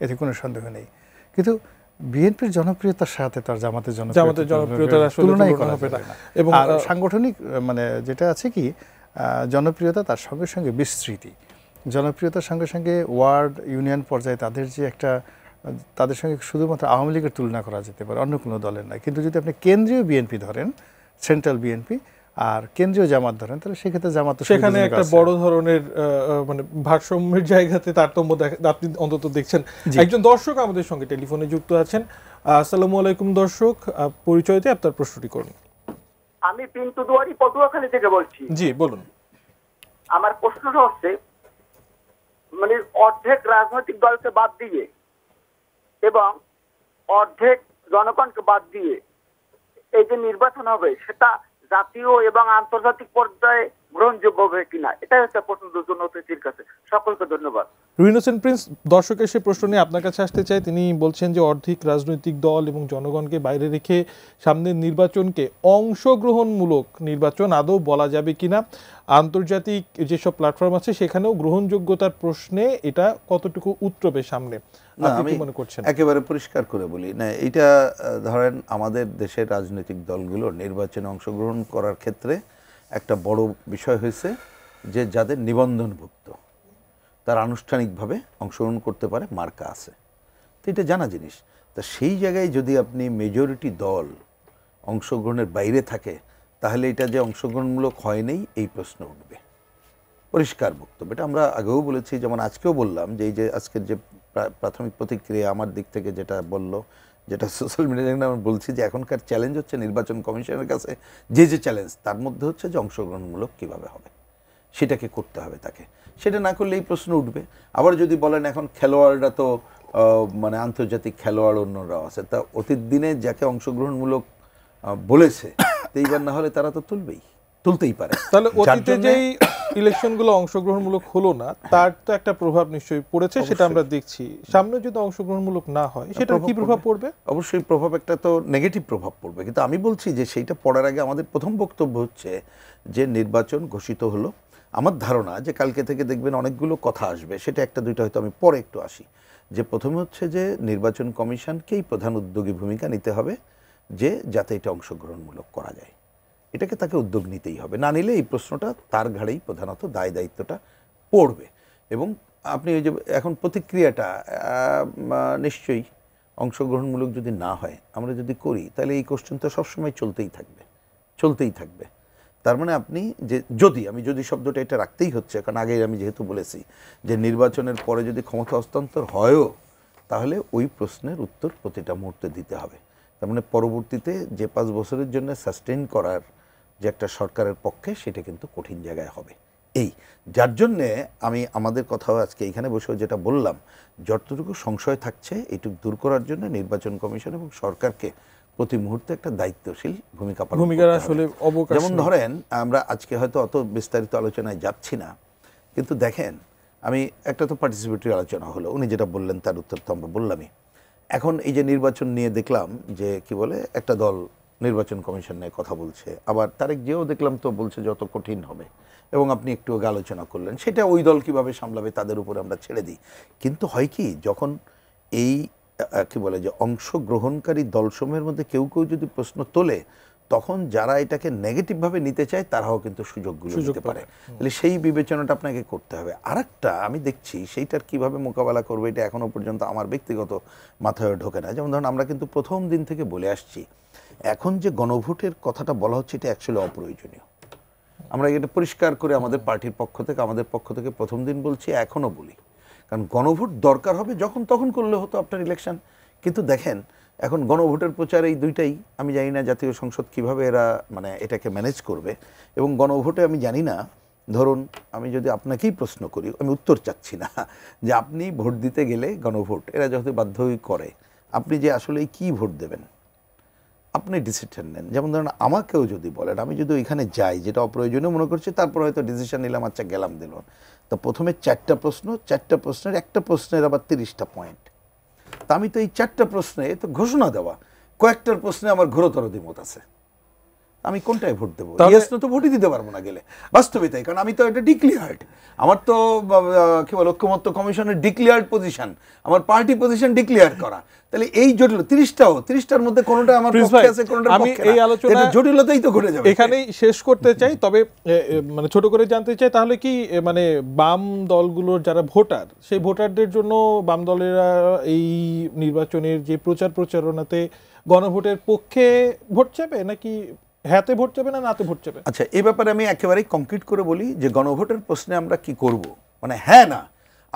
এতে কোনো সন্দেহ নেই। কিন্তু বিএনপির জনপ্রিয়তার সাথে তার জামাতের জনপ্রিয়তার তুলনাই করা যাবে না। এবং সাংগঠনিক মানে যেটা আছে কি, জনপ্রিয়তা তার সঙ্গে সঙ্গে বিস্তৃতি, জনপ্রিয়তার সঙ্গে সঙ্গে ওয়ার্ড ইউনিয়ন পর্যায়ে তাদের যে একটা, তাদের সঙ্গে শুধুমাত্র আওয়ামী লীগের তুলনা করা যেতে পারে, অন্য কোনো দলের নয়। কিন্তু যদি আপনি কেন্দ্রীয় বিএনপি ধরেন, সেন্ট্রাল বিএনপি, আর কেন্দ্রীয় জামাত ধরেন, তাহলে সেক্ষেত্রে জামাত সেখানে একটা বড় ধরনের মানে ভারসাম্যের জায়গাতে তারতম্য আপনি অন্তত দেখছেন। একজন দর্শক আমাদের সঙ্গে টেলিফোনে যুক্ত আছেন। আসসালামু আলাইকুম দর্শক, পরিচয় দিয়ে আপনার প্রশ্নটি করুন। আমি পিন্টু দুয়ারি পটুয়াখালী থেকে বলছি। জি বলুন। আমার প্রশ্নটা হচ্ছে, মানে অর্ধেক রাজনৈতিক দলকে বাদ দিয়ে এবং অর্ধেক জনগণকে বাদ দিয়ে এই যে নির্বাচন হবে, সেটা জাতীয় এবং আন্তর্জাতিক পর্যায়ে গ্রহণযোগ্য হবে কিনা, এটাই হচ্ছে প্রশ্ন জনতার কাছে। সকলকে ধন্যবাদ। রুহিন হোসেন প্রিন্স দর্শকের সে প্রশ্ন নিয়ে আপনার কাছে আসতে চাই। তিনি বলছেন যে অর্ধেক রাজনৈতিক দল এবং জনগণকে বাইরে রেখে সামনের নির্বাচনকে অংশগ্রহণমূলক নির্বাচন আদৌ বলা যাবে কিনা, আন্তর্জাতিক যেসব প্ল্যাটফর্ম আছে সেখানেও গ্রহণযোগ্যতার প্রশ্নে এটা কতটুকু উত্তরবে সামনে, আপনি কি মনে করছেন? একেবারে পরিষ্কার করে বলি না, এটা ধরেন আমাদের দেশের রাজনৈতিক দলগুলো নির্বাচনে অংশগ্রহণ করার ক্ষেত্রে একটা বড় বিষয় হয়েছে যে যাদের নিবন্ধনভুক্ত তারা আনুষ্ঠানিকভাবে অংশগ্রহণ করতে পারে, মার্কা আছে, তো এটা জানা জিনিস। তা সেই জায়গায় যদি আপনি মেজরিটি দল অংশগ্রহণের বাইরে থাকে তাহলে এটা যে অংশগ্রহণমূলক হয়নি এই প্রশ্ন উঠবে। পরিষ্কার বক্তব্য, এটা আমরা আগেও বলেছি, যেমন আজকেও বললাম যে এই যে আজকের যে প্রাথমিক প্রতিক্রিয়া আমার দিক থেকে যেটা বললো, যেটা সোশ্যাল মিডিয়ায় আমরা বলছি যে এখনকার চ্যালেঞ্জ হচ্ছে নির্বাচন কমিশনের কাছে যে চ্যালেঞ্জ তার মধ্যে হচ্ছে যে অংশগ্রহণমূলক কীভাবে হবে সেটাকে করতে হবে তাকে, সেটা না করলে এই প্রশ্ন উঠবে। আবার যদি বলেন এখন খেলোয়াড়রা তো মানে আন্তর্জাতিক খেলোয়াড় অন্যরাও আছে, তা অতীত দিনে যাকে অংশগ্রহণমূলক বলেছে এইবার না হলে তারা তো তুলতেই পারে। তাহলে অতীতে যেই ইলেকশনগুলো অংশগ্রহণমূলক হলো না তার তো একটা প্রভাব নিশ্চয়ই পড়েছে, সেটা আমরা দেখছি। সামনে যদি অংশগ্রহণমূলক না হয় সেটা কি প্রভাব পড়বে? অবশ্যই প্রভাব, একটা তো নেগেটিভ প্রভাব পড়বে, কিন্তু আমি বলছি যে সেইটা পড়ার আগে আমাদের প্রথম বক্তব্য হচ্ছে যে নির্বাচন ঘোষিত হলো। আমার ধারণা যে কালকে থেকে দেখবেন অনেকগুলো কথা আসবে, সেটা একটা দুইটা হয়তো আমি পরে একটু আসি। যে প্রথমে হচ্ছে যে নির্বাচন কমিশনকেই প্রধান উদ্যোগী ভূমিকা নিতে হবে যে যাতে এটা অংশগ্রহণমূলক করা যায়, এটাকে তাকে উদ্যোগ নিতেই হবে, না নিলে এই প্রশ্নটা তার ঘাড়েই প্রধানত দায় দায়িত্বটা পড়বে। এবং আপনি ওই যে এখন প্রতিক্রিয়াটা নিশ্চয়ই অংশগ্রহণমূলক যদি না হয়, আমরা যদি করি তাহলে এই কোশ্চেনটা সবসময় চলতেই থাকবে। তার মানে আপনি যে যদি শব্দটা এটা রাখতেই হচ্ছে, কারণ আগে আমি যেহেতু বলেছি যে নির্বাচনের পরে যদি ক্ষমতা হস্তান্তর হয়ও তাহলে ওই প্রশ্নের উত্তর প্রতিটা মুহূর্তে দিতে হবে। তার মানে পরবর্তীতে যে 5 বছরের জন্য সাস্টেইন করার যে একটা সরকারের পক্ষে সেটা কিন্তু কঠিন জায়গায় হবে। এই যার জন্যে আমি আমাদের কথাও আজকে এইখানে বসেও যেটা বললাম, যতটুকু সংশয় থাকছে এইটুকু দূর করার জন্য নির্বাচন কমিশন এবং সরকারকে প্রতি মুহূর্তে একটা দায়িত্বশীল ভূমিকা পালন করতে হবে। যেমন ধরেন আমরা আজকে হয়তো অত বিস্তারিত আলোচনায় যাচ্ছি না, কিন্তু দেখেন আমি একটা তো পার্টিসিপেটরি আলোচনা হলো, উনি যেটা বললেন তার উত্তর তো আমরা বললামই। এখন এই যে নির্বাচন নিয়ে দেখলাম যে কি বলে একটা দল নির্বাচন কমিশন নিয়ে কথা বলছে, আবার তারেক জিয়াও দেখলাম তো বলছে যত কঠিন হবে, এবং আপনি একটু আগে আলোচনা করলেন সেটা ওই দল কিভাবে সামলাবে তাদের উপর আমরা ছেড়ে দিই। কিন্তু হয় কি, যখন এই কি বলে যে অংশগ্রহণকারী দলসমূহের মধ্যে কেউ যদি প্রশ্ন তোলে তখন যারা এটাকে নেগেটিভভাবে নিতে চায় তারাও কিন্তু সুযোগগুলো নিতে পারে। তাহলে সেই বিবেচনাটা আপনাকে করতে হবে। আরেকটা আমি দেখছি সেইটার কিভাবে মোকাবেলা করবে এটা এখনো পর্যন্ত আমার ব্যক্তিগত মাথায় ঢোকে না। যেমন ধরুন আমরা কিন্তু প্রথম দিন থেকে বলে আসছি এখন যে গণভোটের কথাটা বলা হচ্ছে এটা অ্যাকচুয়ালি অপ্রয়োজনীয়। আমরা এটা পরিষ্কার করে আমাদের পার্টির পক্ষ থেকে আমাদের পক্ষ থেকে প্রথম দিন বলছি, এখনও বলি, কারণ গণভোট দরকার হবে যখন তখন করলে হতো আপনার ইলেকশন। কিন্তু দেখেন এখন গণভোটের প্রচার এই দুইটাই, আমি জানি না জাতীয় সংসদ কিভাবে এরা মানে এটাকে ম্যানেজ করবে। এবং গণভোটে আমি জানি না, ধরুন আমি যদি আপনাকেই প্রশ্ন করি, আমি উত্তর চাচ্ছি না, যে আপনি ভোট দিতে গেলে গণভোট এরা যত বাধ্যই করে আপনি যে আসলে কি ভোট দেবেন আপনি ডিসিশন নেন। যেমন ধরুন আমাকেও যদি বলেন আমি যদি ওইখানে যাই যেটা অপ্রয়োজনীয় মনে করছি, তারপর হয়তো ডিসিশন নিলাম, আচ্ছা গেলাম দিলাম, তো প্রথমে 4টা প্রশ্ন, 4টা প্রশ্নের একটা প্রশ্নের আবার 30টা পয়েন্ট। তা আমি তো এই 4টা প্রশ্নে তো ঘোষণা দেওয়া, কয়েকটার প্রশ্নে আমার ঘোরতর দ্বিমত আছে, আমি কোনটায় ভোট দেবো? ইয়েস না তো ভোটই দিতে পারবো না গেলে, বাস্তবে তাই। কারণ আমি তো এটা ডিক্লিয়ার্ড, আমার তো কি বলে ঐক্যমত্য কমিশনের ডিক্লিয়ার্ড পজিশন, আমার পার্টি পজিশন ডিক্লিয়ার করা। তাহলে এই জটিল 30টার মধ্যে কোনটা আমার পক্ষে আছে কোনটা পক্ষে না, এই আলোচনা জটিলতাই তো ঘটে যাবে। এখানেই শেষ করতে চাই, তবে মানে ছোট করে জানতে চাই তাহলে কি মানে বাম দলগুলোর যারা ভোটার সেই ভোটারদের জন্য বাম দলেরা এই নির্বাচনের যে প্রচারণাতে গণভোটের পক্ষে ভোট চাবে নাকি হ্যাঁতে ভোট চাবে না নাতে ভোট চাবে? আচ্ছা, এই ব্যাপারে আমি একেবারেই কংক্রিট করে বলি যে গণভোটের প্রশ্নে আমরা কি করব, মানে হ্যাঁ না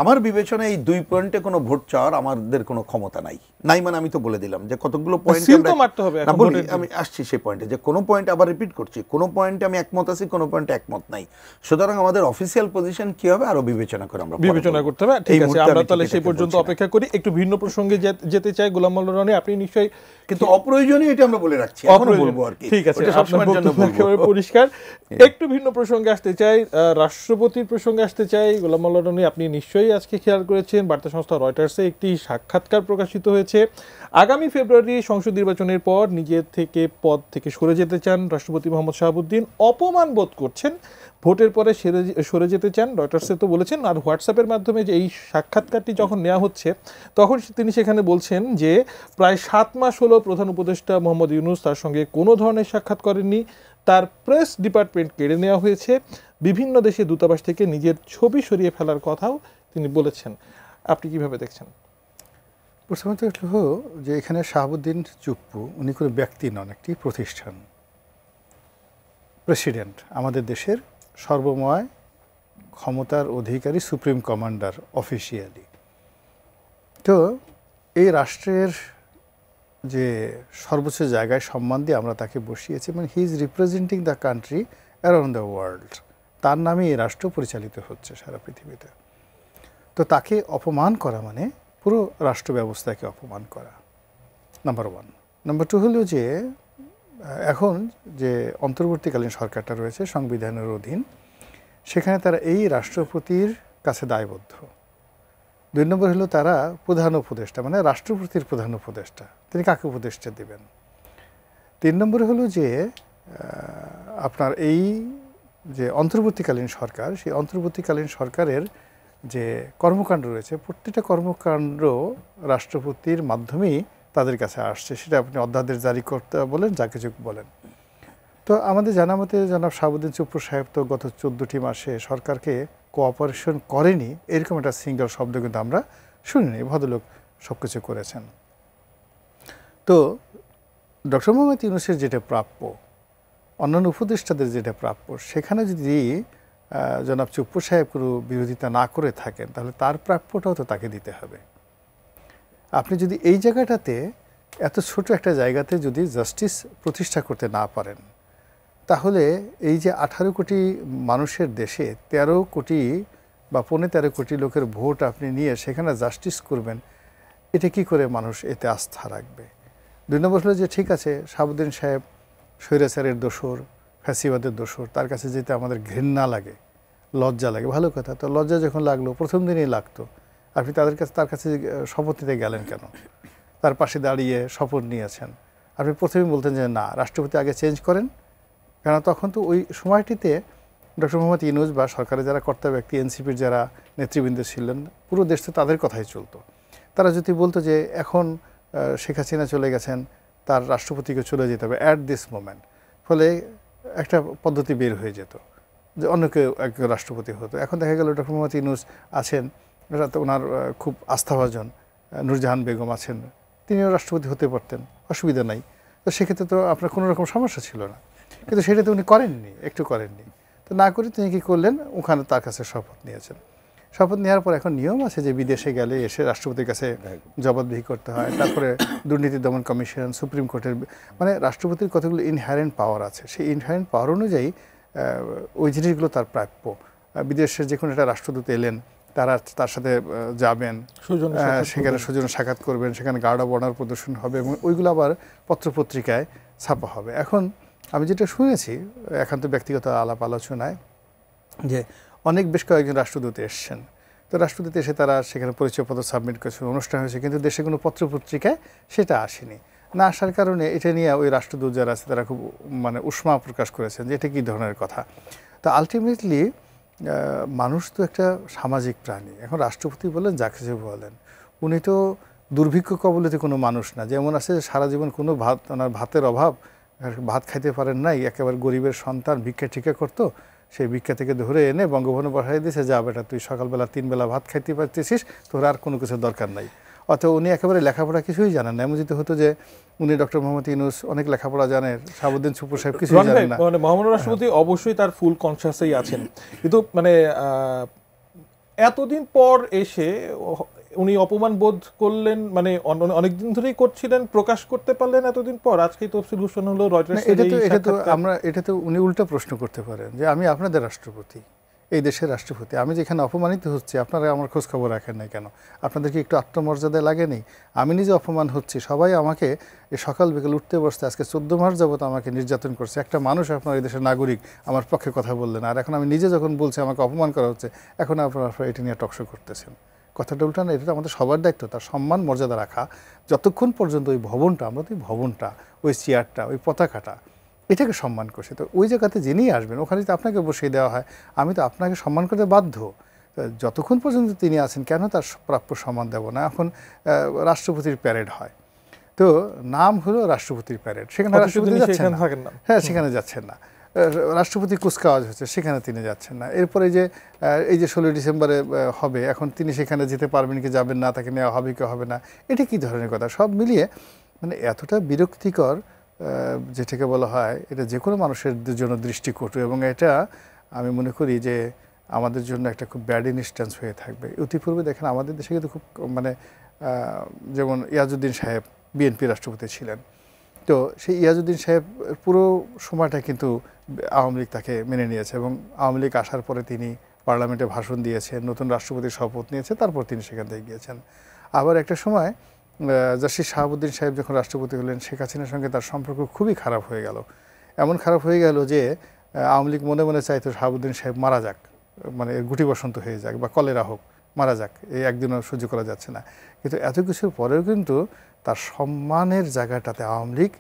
আমার বিবেচনায় এই 2 পয়েন্টে কোনো ভোট চাওয়ার আমাদের কোনো ক্ষমতা নাই মানে আমি তো বলে দিলাম যে কতগুলো পয়েন্ট সিল তো মারতে হবে এখন বলি, ভোটের দিন। আমি আসছি সেই পয়েন্টে যে কোনো পয়েন্টে আবার রিপিট করছি, কোনো পয়েন্টে আমি একমত আছি, কোনো পয়েন্টে একমত নাই। সুতরাং আমাদের অফিসিয়াল পজিশন কি হবে আরো বিবেচনা করে আমরা বিবেচনা করতে হবে। ঠিক আছে, আমরা তাহলে সেই পর্যন্ত অপেক্ষা করি। একটু ভিন্ন প্রসঙ্গে যেতে চাই। গোলাম মোল্লা রনি, আপনি নিশ্চয়ই কিন্তু অপ্রয়োজনীয় এটা আমরা বলে রাখছি, এখনো বলবো আর কি। ঠিক আছে, ওটা সবসময়ের জন্য আপনার বক্তব্য একেবারে পরিষ্কার। একটু ভিন্ন প্রসঙ্গে আসতে চাই, রাষ্ট্রপতির প্রসঙ্গে আসতে চাই। গোলাম মোল্লা রনি, আপনি নিশ্চয়ই আজকে খেয়াল করেছেন বার্তা সংস্থা রয়টার্সে একটি সাক্ষাৎকার প্রকাশিত হয়েছে। আগামী ফেব্রুয়ারি সংসদ নির্বাচনের পর নিজের থেকে পদ থেকে সরে যেতে চান রাষ্ট্রপতি মোহাম্মদ শাহাবুদ্দিন, অপমান বোধ করছেন, ভোটের পরে সরে যেতে চান। রয়টার্সে তো বলেছেন। আর হোয়াটসঅ্যাপের মাধ্যমে যে এই সাক্ষাৎকারটি যখন নেওয়া হচ্ছে তখন তিনি সেখানে বলছেন যে প্রায় 7 মাস হলো প্রধান উপদেষ্টা মোহাম্মদ ইউনূস তার সঙ্গে কোনো ধরনের সাক্ষাৎ করেননি, তার প্রেস ডিপার্টমেন্ট কেড়ে নেওয়া হয়েছে, বিভিন্ন দেশে দূতাবাস থেকে নিজের ছবি সরিয়ে ফেলার কথাও তিনি বলেছেন। আপনি কিভাবে দেখছেন? প্রথমত একটু যে এখানে শাহাবুদ্দিন চুপ্পু উনি কোনো ব্যক্তি নন, একটি প্রতিষ্ঠান। প্রেসিডেন্ট, আমাদের দেশের সর্বময় ক্ষমতার অধিকারী সুপ্রিম কমান্ডার অফিসিয়ালি। তো এই রাষ্ট্রের যে সর্বোচ্চ জায়গায় সম্মান দিয়ে আমরা তাকে বসিয়েছি, মানে he is representing the country around the world. তার নামে এই রাষ্ট্র পরিচালিত হচ্ছে সারা পৃথিবীতে। তো তাকে অপমান করা মানে পুরো রাষ্ট্র ব্যবস্থাকে অপমান করা, নাম্বার 1। নাম্বার 2 হলো যে এখন যে অন্তর্বর্তীকালীন সরকারটা রয়েছে সংবিধানের অধীন, সেখানে তারা এই রাষ্ট্রপতির কাছে দায়বদ্ধ। 2 নম্বর হলো তারা প্রধান উপদেষ্টা, মানে রাষ্ট্রপতির প্রধান উপদেষ্টা, তিনি কাকে উপদেষ্টা দেবেন। 3 নম্বর হলো যে আপনার এই যে অন্তর্বর্তীকালীন সরকার, সেই অন্তর্বর্তীকালীন সরকারের যে কর্মকাণ্ড রয়েছে, প্রত্যেকটা কর্মকাণ্ড রাষ্ট্রপতির মাধ্যমেই তাদের কাছে আসছে। সেটা আপনি অধ্যাদেশ জারি করতে বলেন, যা কিছু বলেন। তো আমাদের জানা মতে জনাব শাহাবুদ্দিন চুপ্পু সাহেব তো গত 14টি মাসে সরকারকে কোঅপারেশন করেনি, এরকম একটা সিঙ্গেল শব্দ কিন্তু আমরা শুনিনি। ভদ্রলোক সব কিছু করেছেন। তো ডক্টর মোহাম্মদ ইউনূসের যেটা প্রাপ্য, অন্যান্য উপদেষ্টাদের যেটা প্রাপ্য, সেখানে যদি জনাব চুপ্পু সাহেব কোনো বিরোধিতা না করে থাকেন, তাহলে তার প্রাপ্যটাও তো তাকে দিতে হবে। আপনি যদি এই জায়গাটাতে, এত ছোট একটা জায়গাতে যদি জাস্টিস প্রতিষ্ঠা করতে না পারেন, তাহলে এই যে 18 কোটি মানুষের দেশে 13 কোটি বা 13.5 কোটি লোকের ভোট আপনি নিয়ে সেখানে জাস্টিস করবেন, এটা কি করে মানুষ এতে আস্থা রাখবে? 2 নম্বর হলো যে ঠিক আছে, শাহাবুদ্দিন সাহেব স্বৈরাচারের দোসর, ফ্যাসিবাদের দোসর, তার কাছে যেতে আমাদের ঘৃণা লাগে, লজ্জা লাগে, ভালো কথা। তো লজ্জা যখন লাগলো, প্রথম দিনই লাগতো, আপনি তার কাছে শপথ নিতে গেলেন কেন? তার পাশে দাঁড়িয়ে শপথ নিয়েছেন, আপনি প্রথমেই বলতেন যে না, রাষ্ট্রপতি আগে চেঞ্জ করেন। কেন তখন তো ওই সময়টিতে ডক্টর মোহাম্মদ ইউনূস বা সরকারের যারা কর্তা ব্যক্তি, এনসিপির যারা নেতৃবৃন্দ ছিলেন, পুরো দেশ তো তাদের কথাই চলতো। তারা যদি বলতো যে এখন শেখ হাসিনা চলে গেছেন, তার রাষ্ট্রপতিকে চলে যেতে হবে অ্যাট দিস মোমেন্ট, ফলে একটা পদ্ধতি বের হয়ে যেত যে অন্য কেউ এক রাষ্ট্রপতি হতো। এখন দেখা গেল ডক্টর মোহাম্মদ ইউনূস আছেন, ওনার খুব আস্থাভাজন নূরজাহান বেগম আছেন, তিনিও রাষ্ট্রপতি হতে পারতেন, অসুবিধা নাই। তো সেক্ষেত্রে তো আপনার কোনো রকম সমস্যা ছিল না। কিন্তু সেটা তো উনি করেননি, একটু করেননি। তো না করে তিনি কী করলেন, ওখানে তার কাছে শপথ নিয়েছেন। শপথ নেওয়ার পর এখন নিয়ম আছে যে বিদেশে গেলে এসে রাষ্ট্রপতির কাছে জবাবদিহি করতে হয়। তারপরে দুর্নীতি দমন কমিশন, সুপ্রিম কোর্টের, মানে রাষ্ট্রপতির কতগুলো ইনহারেন্ট পাওয়ার আছে, সেই ইনহারেন্ট পাওয়ার অনুযায়ী ওই জিনিসগুলো তার প্রাপ্য। বিদেশের যে কোনো একটা রাষ্ট্রদূত এলেন, তার সাথে যাবেন, সেখানে সৌজন্য সাক্ষাৎ করবেন, সেখানে গার্ড অব অনার প্রদর্শন হবে এবং ওইগুলো আবার পত্রপত্রিকায় ছাপা হবে। এখন আমি যেটা শুনেছি একান্ত ব্যক্তিগত আলাপ আলোচনায়, যে বেশ কয়েকজন রাষ্ট্রদূত এসছেন। তো রাষ্ট্রদূত এসে তারা সেখানে পরিচয়পত্র সাবমিট করেছে, অনুষ্ঠান হয়েছে, কিন্তু দেশে কোনো পত্রপত্রিকায় সেটা আসেনি। না আসার কারণে এটা নিয়ে ওই রাষ্ট্রদূত যারা আছে তারা খুব উষ্মা প্রকাশ করেছেন যে এটা কী ধরনের কথা। তো আলটিমেটলি মানুষ তো একটা সামাজিক প্রাণী। এখন রাষ্ট্রপতি বলেন, যা কিছু বলেন, উনি তো দুর্ভিক্ষ কবলিত কোনো মানুষ না। যেমন আছে সারা জীবন কোনো ওনার ভাতের অভাব, ভাত খাইতে পারেন নাই, একেবারে গরিবের সন্তান, ভিক্ষা টিকা করতো, সেই ভিক্ষা থেকে ধরে এনে বঙ্গভবনে বসাই দিয়েছে, যা বেটা তুই সকালবেলা 3 বেলা ভাত খাইতে পারতেছিস, তোর আর কোনো কিছু দরকার নাই। অথবা উনি একেবারে লেখাপড়া কিছুই জানেন না। এমন যদি হতো যে উনি ডক্টর মোহাম্মদ ইউনূস অনেক লেখাপড়া জানেন, শাহাবুদ্দিন চুপ্পু সাহেব কিছুই জানেন না। মহামান্য রাষ্ট্রপতি অবশ্যই তার ফুল কনসিয়াসেই আছেন, কিন্তু এতদিন পর এসে উনি অপমান বোধ করলেন, মানে অনেকদিন ধরেই করছিলেন, প্রকাশ করতে পারলেন এতদিন পর, আজকেই তফসিল ঘোষণা হলো রয়টার্স। এটা তো উনি উল্টা প্রশ্ন করতে পারেন যে আমি আপনাদের রাষ্ট্রপতি, এই দেশের রাষ্ট্রপতি, আমি যেখানে অপমানিত হচ্ছি আপনারা আমার খোঁজ খবর রাখেন না কেন? আপনাদের কি একটু আত্মমর্যাদা লাগেনি? আমি নিজে অপমান হচ্ছি, সবাই আমাকে এই সকাল বিকেল উঠতে বসতে আজকে 14 মাস যাবত আমাকে নির্যাতন করছে, একটা মানুষ আপনার এই দেশের নাগরিক আমার পক্ষে কথা বললেন, আর এখন আমি নিজে যখন বলছি আমাকে অপমান করা হচ্ছে, এখন আপনারা এটা নিয়ে টকশো করতেছেন। কথাটা উল্টা না? এটা তো আমাদের সবার দায়িত্ব, তার সম্মান মর্যাদা রাখা, যতক্ষণ পর্যন্ত ওই ভবনটা, আমরা তো ওই ভবনটা, ওই চেয়ারটা, ওই পতাকাটা, এটাকে সম্মান করছে। তো ওই জায়গাতে যিনি আসবেন ওখানে যদি আপনাকে বসিয়ে দেওয়া হয়, আমি তো আপনাকে সম্মান করতে বাধ্য। যতক্ষণ পর্যন্ত তিনি আছেন কেন তার প্রাপ্য সম্মান দেব না? এখন রাষ্ট্রপতির প্যারেড হয়, তো নাম হলো রাষ্ট্রপতির প্যারেড, সেখানে রাষ্ট্রপতি যাচ্ছেন না, হ্যাঁ সেখানে যাচ্ছেন না। রাষ্ট্রপতি কুচকাওয়াজ হচ্ছে, সেখানে তিনি যাচ্ছেন না। এরপরে এই যে 16 ডিসেম্বরে হবে, এখন তিনি সেখানে যেতে পারবেন কি যাবেন না, তাকে নেওয়া হবে কি হবে না, এটা কী ধরনের কথা? সব মিলিয়ে মানে এতটা বিরক্তিকর, যেটাকে বলা হয় এটা যে কোনো মানুষের জন্য দৃষ্টিকটু, এবং এটা আমি মনে করি যে আমাদের জন্য একটা খুব ব্যাড ইনস্ট্যান্স হয়ে থাকবে। ইতিপূর্বে দেখেন আমাদের দেশে কিন্তু খুব মানে যেমন ইয়াজউদ্দিন সাহেব বিএনপি রাষ্ট্রপতি ছিলেন, তো সেই ইয়াজউদ্দিন সাহেব পুরো সময়টা কিন্তু আওয়ামী লীগ তাকে মেনে নিয়েছে, এবং আওয়ামী লীগ আসার পরে তিনি পার্লামেন্টে ভাষণ দিয়েছেন, নতুন রাষ্ট্রপতির শপথ নিয়েছে, তারপর তিনি সেখান থেকে গিয়েছেন। আবার একটা সময় জাস্টিস শাহাবুদ্দিন সাহেব যখন রাষ্ট্রপতি হলেন, শেখ হাসিনার সঙ্গে তার সম্পর্ক খুবই খারাপ হয়ে গেল। এমন খারাপ হয়ে গেল যে আওয়ামী লীগ মনে মনে চাইতো শাহাবুদ্দিন সাহেব মারা যাক, মানে গুটি বসন্ত হয়ে যাক বা কলেরা হোক, মারা যাক, এই একদিনও সহ্য করা যাচ্ছে না। কিন্তু এত কিছুর পরেও কিন্তু তার সম্মানের জায়গাটাতে আওয়ামী লীগ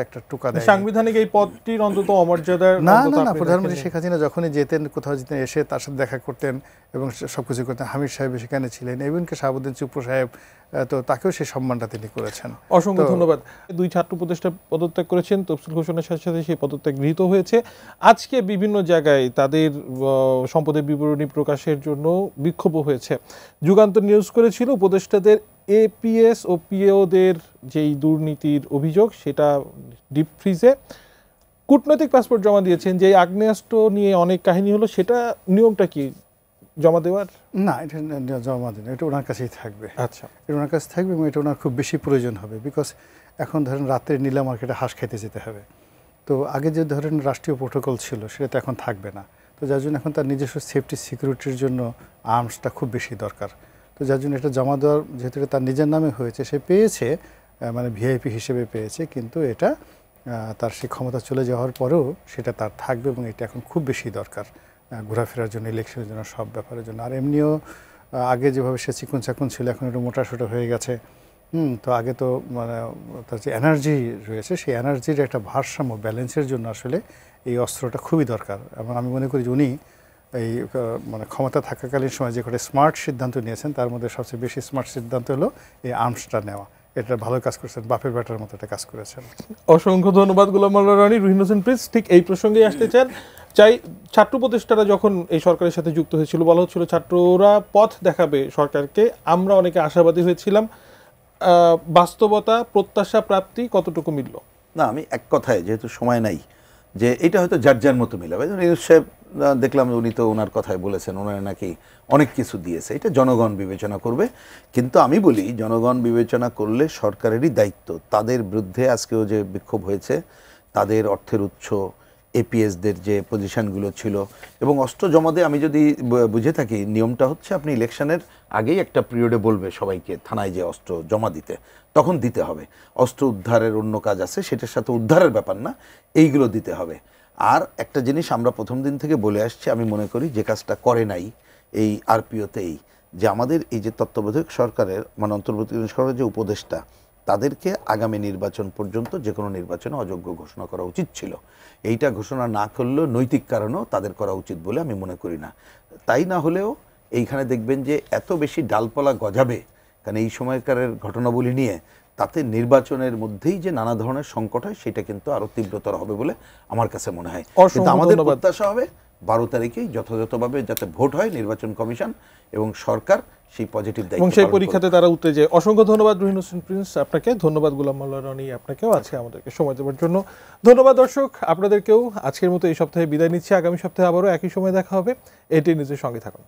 একটা টুকা দেয়। সাংবিধানিক এই পদটির অন্তত অমর্যাদার না না না, প্রধানমন্ত্রী শেখ হাসিনা যখনই যেতেন, কোথাও যেতেন, এসে তার সাথে দেখা করতেন এবং সবকিছু করতেন। হামিদ সাহেব সেখানে ছিলেন, এমনকি শাহাবুদ্দিন চুপ্পু সাহেব, তো তাকেও সেই সম্মানটা তিনি করেছেন। অসংখ্য ধন্যবাদ। 2 ছাত্র উপদেষ্টা পদত্যাগ করেছেন, তফসিল ঘোষণার সাথে সাথে সেই পদত্যাগ গৃহীত হয়েছে। আজকে বিভিন্ন জায়গায় তাদের সম্পদের বিবরণী প্রকাশের জন্য বিক্ষোভ হয়েছে। যুগান্তর নিউজ করেছিল উপদেষ্টাদের এপিএস ও পিএওদের যেই দুর্নীতির অভিযোগ, সেটা ডিপ ফ্রিজে। কূটনৈতিক পাসপোর্ট জমা দিয়েছেন, যে আগ্নেয়াস্ত্র নিয়ে অনেক কাহিনী হলো, সেটা নিয়মটা কি জমা দেওয়ার? না, এটা জমা দিন, এটা ওনার কাছেই থাকবে। আচ্ছা, এটা ওনার কাছে থাকবে এবং এটা ওনার খুব বেশি প্রয়োজন হবে, বিকজ এখন ধরেন রাতের নীলা মার্কেটে হাঁস খেতে যেতে হবে, তো আগে যে ধরেন রাষ্ট্রীয় প্রোটোকল ছিল সেটা তো এখন থাকবে না। তো যার জন্য এখন তার নিজস্ব সেফটি সিকিউরিটির জন্য আর্মসটা খুব বেশি দরকার। তো যার জন্য এটা জমা দেওয়ার, যেহেতু তার নিজের নামে হয়েছে, সে পেয়েছে, মানে ভিআইপি হিসেবে পেয়েছে, কিন্তু এটা তার সেই ক্ষমতা চলে যাওয়ার পরেও সেটা তার থাকবে এবং এটা এখন খুব বেশি দরকার ঘোরাফেরার জন্য, ইলেকশনের জন্য, সব ব্যাপারের জন্য। আর এমনিও আগে যেভাবে সে চিকন চাকুন ছিল, এখন একটু মোটাসোটা হয়ে গেছে। তো আগে তো মানে তার যে এনার্জি রয়েছে, সেই এনার্জির একটা ভারসাম্য ব্যালেন্সের জন্য আসলে এই অস্ত্রটা খুবই দরকার। এবং আমি মনে করি যে উনি এই মানে ক্ষমতা থাকাকালীন সময় যে কটা স্মার্ট সিদ্ধান্ত নিয়েছেন, তার মধ্যে সবচেয়ে বেশি স্মার্ট সিদ্ধান্ত হলো এই আর্মসটা নেওয়া। এটা ভালো কাজ করেছেন, বাপের বেটার মতো একটা কাজ করেছেন। অসংখ্য ধন্যবাদ গোলাম মাওলা রনি। রুহিন হোসেন প্রিন্স ঠিক এই প্রসঙ্গেই আসতে চাই। ছাত্র উপদেষ্টারা যখন এই সরকারের সাথে যুক্ত হয়েছিল, বলা হচ্ছিল ছাত্ররা পথ দেখাবে সরকারকে, আমরা অনেকে আশাবাদী হয়েছিলাম। বাস্তবতা, প্রত্যাশা, প্রাপ্তি কতটুকু মিলল? না, আমি এক কথায়, যেহেতু সময় নাই, যে এটা হয়তো যার যার মতো মিলাবে। নিউজ সাহেব দেখলাম উনি তো ওনার কথায় বলেছেন, ওনারা নাকি অনেক কিছু দিয়েছে, এটা জনগণ বিবেচনা করবে। কিন্তু আমি বলি, জনগণ বিবেচনা করলে সরকারেরই দায়িত্ব। তাদের বিরুদ্ধে আজকেও যে বিক্ষোভ হয়েছে, তাদের অর্থের উৎস, এপিএসদের যে পজিশনগুলো ছিল এবং অস্ত্র জমা দিয়ে, আমি যদি বুঝে থাকি, নিয়মটা হচ্ছে আপনি ইলেকশনের আগেই একটা পিরিয়ডে বলবে সবাইকে থানায় যে অস্ত্র জমা দিতে, তখন দিতে হবে। অস্ত্র উদ্ধারের অন্য কাজ আছে, সেটার সাথে উদ্ধারের ব্যাপার না, এইগুলো দিতে হবে। আর একটা জিনিস আমরা প্রথম দিন থেকে বলে আসছি, আমি মনে করি যে কাজটা করে নাই এই আরপিওতেই, যে আমাদের এই যে তত্ত্বাবধায়ক সরকারের, মানে অন্তর্বর্তীকালীন সরকারের যে উপদেষ্টা, তাদেরকে আগামী নির্বাচন পর্যন্ত যে কোনো নির্বাচনে অযোগ্য ঘোষণা করা উচিত ছিল। এইটা ঘোষণা না করলেও নৈতিক কারণেও তাদের করা উচিত বলে আমি মনে করি না। তাই না হলেও এইখানে দেখবেন যে এত বেশি ডালপালা গজাবে, কারণ এই সময়কারের ঘটনাবলী নিয়ে, তাতে নির্বাচনের মধ্যেই যে নানা ধরনের সংকট হয়, সেটা কিন্তু আরও তীব্রতর হবে বলে আমার কাছে মনে হয়। কিন্তু আমাদের প্রত্যাশা হবে 12 তারিখেই যথাযথভাবে যাতে ভোট হয়, নির্বাচন কমিশন এবং সরকার সেই পজিটিভ দায়িত্ব এবং সেই পরীক্ষাতে তারা উঠতে যায়। অসংখ্য ধন্যবাদ রুহিন হোসেন প্রিন্স আপনাকে, ধন্যবাদ গোলাম মাওলা রনি আপনাকেও আজকে আমাদেরকে সময় দেওয়ার জন্য। ধন্যবাদ দর্শক, আপনাদেরকেও আজকের মতো এই সপ্তাহে বিদায় নিচ্ছি। আগামী সপ্তাহে আবারও একই সময় দেখা হবে। এটি নিজের সঙ্গে থাকুন।